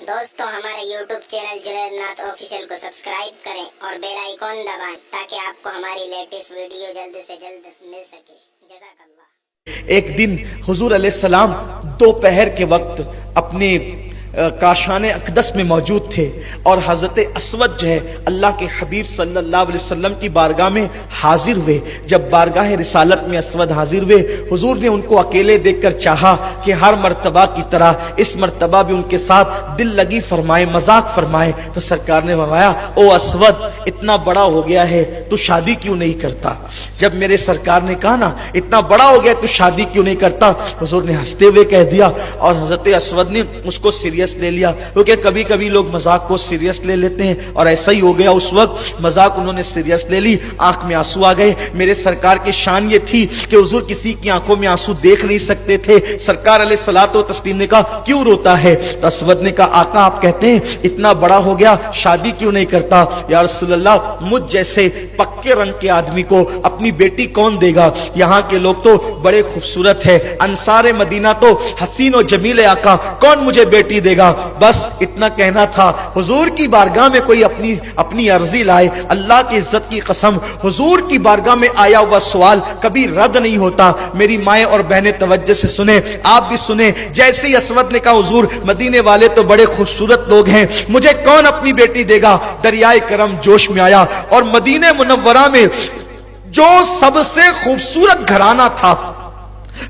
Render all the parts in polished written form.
دوستو ہمارے YouTube channel Junaid نعت آفیشیل کو سبسکرائب کریں اور بیل آئیکن دبائیں تاکہ آپ کو ہماری لیٹسٹ ویڈیو جلد سے جلد مل سکے۔ جزاک اللہ۔ ایک دن حضور علیہ السلام دوپہر کے وقت اپنے کاشان اقدس میں موجود تھے اور حضرت اسود جو ہے اللہ کے حبیب صلی اللہ علیہ وسلم کی بارگاہ میں حاضر ہوئے۔ جب بارگاہ رسالت میں اسود حاضر ہوئے، حضور نے ان کو اکیلے دیکھ کر چاہا کہ ہر مرتبہ کی طرح اس مرتبہ بھی ان کے ساتھ دل لگی فرمائے، مذاق فرمائے۔ تو سرکار نے فرمایا، او اسود، اتنا بڑا ہو گیا ہے تو شادی کیوں نہیں کرتا؟ جب میرے سرکار نے کہا نا اتنا بڑا ہو گیا تو شادی کیوں نہیں کرتا، حضور نے ہنستے ہوئے کہہ دیا، اور حضرت اسود نے اس کو سیریس لے لیا، کیونکہ کبھی کبھی لوگ مذاق کو سیریس لے لیتے ہیں، اور ایسا ہی ہو گیا۔ اس وقت مذاق انہوں نے سیریس لے لی، آنکھ میں آنسو آ گئے۔ میرے سرکار کی شان یہ تھی کہ حضور کسی کی آنکھوں میں آنسو دیکھ نہیں سکتے تھے۔ سرکار علیہ الصلوۃ والتسلیم نے کہا، کیوں روتا ہے؟ تو اسود نے کہا، آقا آپ کہتے ہیں اتنا بڑا ہو گیا شادی کیوں نہیں کرتا؟ یا رسول اللہ، مجھ جیسے پکے رنگ کے آدمی کو اپنی بیٹی کون دے گا؟ یہاں کے لوگ تو بڑے خوبصورت ہے، انصار مدینہ تو حسین و جمیل، آقا کون مجھے بیٹی دے گا؟ بس اتنا کہنا تھا۔ حضور کی بارگاہ میں کوئی اپنی عرضی لائے، اللہ کی عزت کی قسم، حضور کی بارگاہ میں آیا ہوا سوال کبھی رد نہیں ہوتا۔ میری مائیں اور بہنیں توجہ سے سنیں، آپ بھی سنیں۔ جیسے ہی اسود نے کہا، حضور مدینے والے تو بڑے خوبصورت لوگ ہیں، مجھے کون اپنی بیٹی دے گا؟ دریائے کرم جوش میں آیا، اور مدینہ منورہ میں جو سب سے خوبصورت گھرانہ تھا،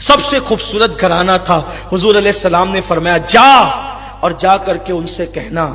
سب سے خوبصورت گھرانہ تھا، حضور علیہ السلام نے فرمایا، جا اور جا کر کے ان سے کہنا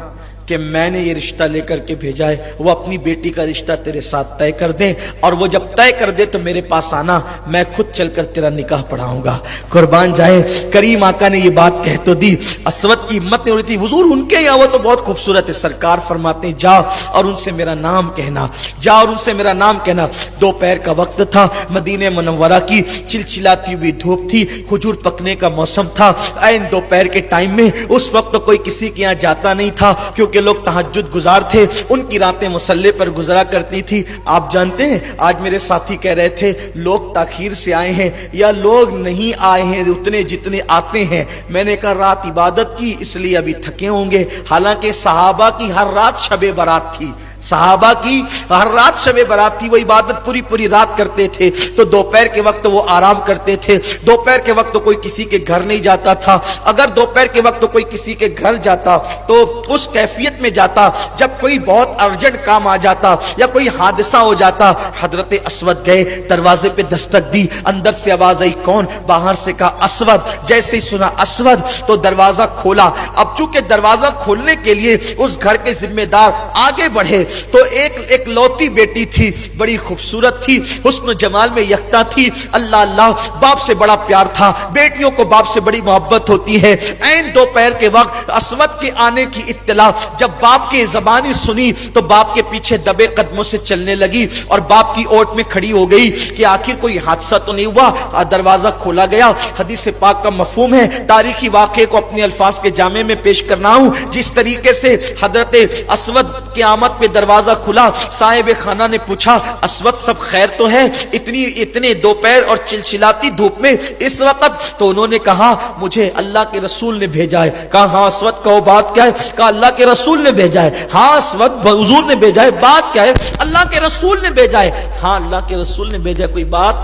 کہ میں نے یہ رشتہ لے کر کے بھیجا ہے، وہ اپنی بیٹی کا رشتہ تیرے ساتھ طے کر دیں، اور وہ جب طے کر دے تو میرے پاس آنا، میں خود چل کر تیرا نکاح پڑھاؤں گا۔ قربان جائے، کریم آقا نے یہ بات کہہ تو دی، اسود کی ہمت نہیں ہو رہی تھی، حضور ان کے یہاں وہ تو بہت خوبصورت ہے۔ سرکار فرماتے ہیں، جا اور ان سے میرا نام کہنا، جا اور ان سے میرا نام کہنا۔ دوپہر کا وقت تھا، مدینہ منورہ کی چلچلاتی ہوئی دھوپ تھی، کھجور پکنے کا موسم تھا۔ عین دوپہر کے ٹائم میں اس وقت تو کوئی کسی کے یہاں جاتا نہیں تھا، کیونکہ لوگ تہجد گزار تھے، ان کی راتیں مصلی پر گزرا کرتی تھی۔ آپ جانتے ہیں، آج میرے ساتھی کہہ رہے تھے لوگ تاخیر سے آئے ہیں یا لوگ نہیں آئے ہیں اتنے جتنے آتے ہیں۔ میں نے کہا رات عبادت کی اس لیے ابھی تھکے ہوں گے، حالانکہ صحابہ کی ہر رات شب برات تھی، صحابہ کی ہر رات شب برات تھی، وہ عبادت پوری رات کرتے تھے، تو دوپہر کے وقت وہ آرام کرتے تھے۔ دوپہر کے وقت کوئی کسی کے گھر نہیں جاتا تھا، اگر دوپہر کے وقت کوئی کسی کے گھر جاتا تو اس کیفیت میں جاتا جب کوئی بہت ارجنٹ کام آ جاتا یا کوئی حادثہ ہو جاتا۔ حضرت اسود گئے، دروازے پہ دستک دی، اندر سے آواز آئی، کون؟ باہر سے کہا اسود۔ جیسے ہی سنا اسود تو دروازہ کھولا۔ اب چونکہ دروازہ کھولنے کے لیے اس گھر کے ذمہ دار آگے بڑھے تو ایک لوتی بیٹی تھی، بڑی خوبصورت تھی، حسن و جمال میں یکتا تھی، اللہ اللہ، باپ سے بڑا پیار تھا، بیٹیوں کو باپ سے بڑی محبت ہوتی ہے۔ عین دوپہر کے وقت اسود کے آنے کی اطلاع جب باپ کی زبانی سنی تو باپ کے پیچھے دبے قدموں سے چلنے لگی اور باپ کی اوٹ میں کھڑی ہو گئی کہ آخر کوئی حادثہ تو نہیں ہوا۔ دروازہ کھولا گیا۔ حدیث پاک کا مفہوم ہے، تاریخی واقعے کو اپنے الفاظ کے جامع میں پیش کرنا ہوں۔ جس طریقے سے حضرت اسود کی آمد پہ دروازہ کھلا، صاحب خانہ نے پوچھا، اسود سب خیر تو ہے اتنے دوپہر اور چلچلاتی دھوپ میں اس وقت؟ تو انہوں نے کہا، مجھے اللہ کے رسول نے بھیجا ہے۔ کہا، ہاں اسود کہو بات کیا ہے؟ کہا، اللہ کے رسول نے بھیجا ہے۔ ہاں اسود، حضور نے بھیجا ہے، بات کیا ہے؟ اللہ کے رسول نے بھیجا ہے۔ ہاں اللہ کے رسول نے بھیجا ہے، کوئی بات؟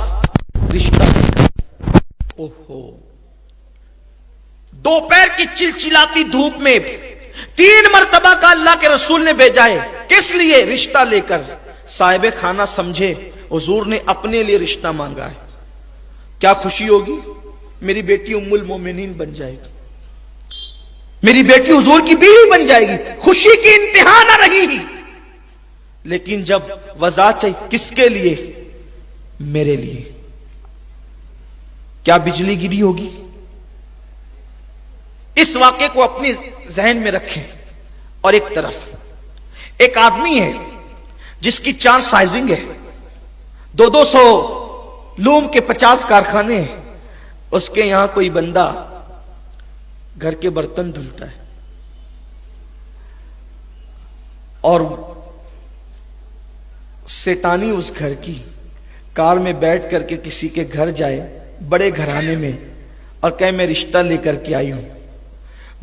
رشتہ۔ اوہو، دوپہر کی چلچلاتی دھوپ میں 3 مرتبہ کا اللہ کے رسول نے بھیجا ہے، کس لیے؟ رشتہ لے کر۔ صاحب خانہ سمجھے حضور نے اپنے لیے رشتہ مانگا ہے، کیا خوشی ہوگی، میری بیٹی ام المومنین بن جائے گی، میری بیٹی حضور کی بیوی بن جائے گی، خوشی کی انتہا نہ رہی ہی۔ لیکن جب وضاحت چاہیے، کس کے لیے؟ میرے لیے۔ کیا بجلی گری ہوگی؟ اس واقعے کو اپنے ذہن میں رکھیں۔ اور ایک طرف ایک آدمی ہے جس کی 4 سائزنگ ہے، 200 لوم کے 50 کارخانے ہیں، اس کے یہاں کوئی بندہ گھر کے برتن دھلتا ہے اور سیٹانی اس گھر کی کار میں بیٹھ کر کے کسی کے گھر جائے، بڑے گھرانے میں، اور کہے میں رشتہ لے کر کے آئی ہوں،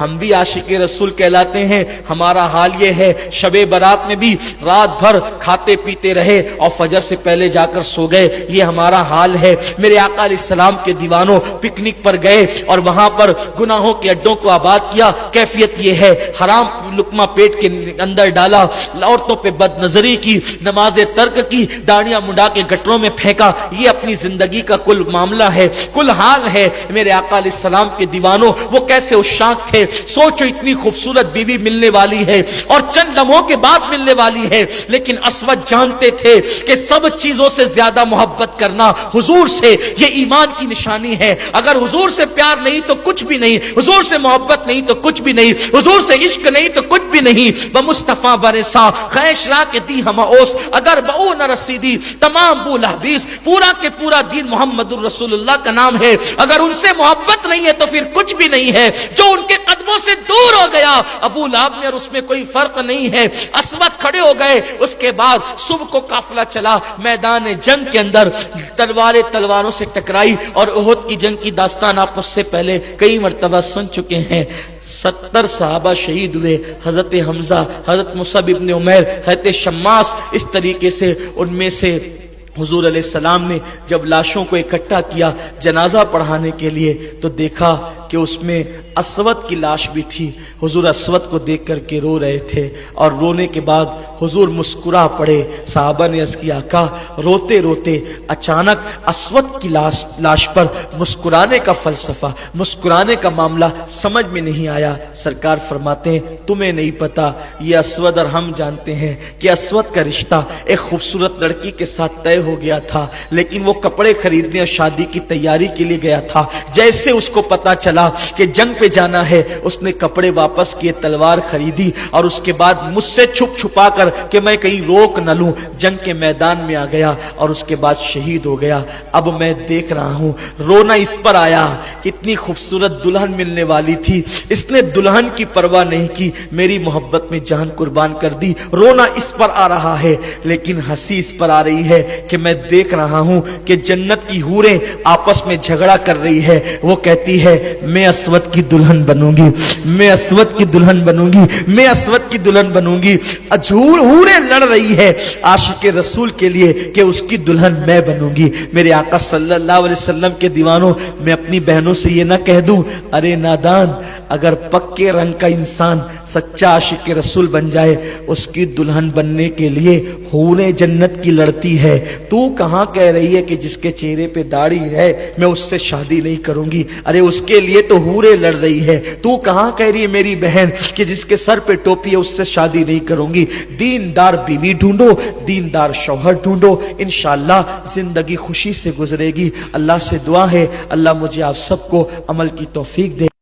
ہم بھی عاشق رسول کہلاتے ہیں. ہمارا حال یہ ہے شب برات میں بھی رات بھر کھاتے پیتے رہے اور فجر سے پہلے جا کر سو گئے. یہ ہمارا حال ہے. میرے آقا علیہ السلام کے دیوانوں پکنک پر گئے اور وہاں پر گناہوں کے اڈوں کو آباد کیا. کیفیت یہ ہے حرام لقمہ پیٹ کے اندر ڈالا, عورتوں پہ بد نظری کی, نمازیں ترک کی, داڑیاں مڈا کے گٹروں میں پھینکا. یہ اپنی زندگی کا کل معاملہ ہے, کل حال ہے. میرے آقا علیہ السلام کے دیوانوں وہ کیسے عشاق تھے. سوچو اتنی خوبصورت بیوی ملنے والی ہے اور چند لمحوں کے بعد ملنے والی ہے, لیکن اسود جانتے تھے کہ سب چیزوں سے زیادہ محبت کرنا حضور سے یہ ایمان کی نشانی ہے. اگر حضور سے پیار نہیں تو کچھ بھی نہیں, حضور سے محبت نہیں تو کچھ بھی نہیں, حضور سے عشق نہیں تو کچھ بھی نہیں. بمصطفیٰ برسا خیش را کے دی ہم اوس, اگر بہو نہ رسیدی تمام بو لحبیس. پورا کے پورا دین محمد الرسول اللہ کا نام ہے. اگر ان سے محبت نہیں ہے تو پھر کچھ بھی نہیں ہے. جو ان کے قدموں سے دور ہو گیا ابو لہب میں اور اس میں کوئی فرق نہیں ہے. اسود کھڑے ہو گئے. اس کے بعد صبح کو قافلہ چلا میدان جنگ کے اندر, تلواروں سے ٹکرائی. اور احد کی جنگ کی داستان آپ مجھ سے پہلے کئی مرتبہ سن چکے ہیں. 70 صحابہ شہید ہوئے. حضرت حمزہ, حضرت مصعب ابن عمیر, حضرت شماس. اس طریقے سے ان میں سے حضور علیہ السلام نے جب لاشوں کو اکٹھا کیا جنازہ پڑھانے کے لیے تو دیکھا کہ اس میں اسود کی لاش بھی تھی. حضور اسود کو دیکھ کر کے رو رہے تھے اور رونے کے بعد حضور مسکرا پڑے. صحابہ نے عرض کیا آقا روتے روتے اچانک اسود کی لاش پر مسکرانے کا فلسفہ, مسکرانے کا معاملہ سمجھ میں نہیں آیا. سرکار فرماتے ہیں تمہیں نہیں پتا, یہ اسود اور ہم جانتے ہیں کہ اسود کا رشتہ ایک خوبصورت لڑکی کے ساتھ طے ہو گیا تھا, لیکن وہ کپڑے خریدنے اور شادی کی تیاری کے لیے گیا تھا. جیسے اس کو پتا چلا کہ جنگ پہ جانا ہے اس نے کپڑے واپس کیے, تلوار خریدی اور اس کے بعد مجھ سے چھپ چھپا کر کہ میں کہیں روک نہ لوں جنگ کے میدان میں آ گیا اور اس کے بعد شہید ہو گیا. اب میں دیکھ رہا ہوں رونا اس پر آیا کہ اتنی خوبصورت دلہن ملنے والی تھی, اس نے دلہن کی پرواہ نہیں کی, میری محبت میں جان قربان کر دی. رونا اس پر آ رہا ہے لیکن ہنسی اس پر آ رہی ہے کہ میں دیکھ رہا ہوں کہ جنت کی حوریں آپس میں جھگڑا کر رہی ہے. وہ کہتی ہے میں اسود کی دلہن بنوں گی, میں اسود کی دلہن بنوں گی, میں اسود کی دلہن بنوں گی. حوریں لڑ رہی ہے عاشق رسول کے لیے کہ اس کی دلہن میں بنوں گی. میرے آقا صلی اللہ علیہ وسلم کے دیوانوں, میں اپنی بہنوں سے یہ نہ کہہ دوں ارے نادان, اگر پکے رنگ کا انسان سچا عاشق رسول بن جائے اس کی دلہن بننے کے لیے حوریں جنت کی لڑتی ہے. تو کہاں کہہ رہی ہے کہ جس کے چہرے پہ داڑھی ہے میں اس سے شادی نہیں کروں گی, ارے اس کے لیے تو حوریں لڑ رہی ہے. تو کہاں کہہ رہی ہے میری بہن کہ جس کے سر پہ ٹوپی ہے اس سے شادی نہیں کروں گی. دیندار بیوی ڈھونڈو, دیندار شوہر ڈھونڈو, انشاءاللہ زندگی خوشی سے گزرے گی. اللہ سے دعا ہے اللہ مجھے آپ سب کو عمل کی توفیق دے.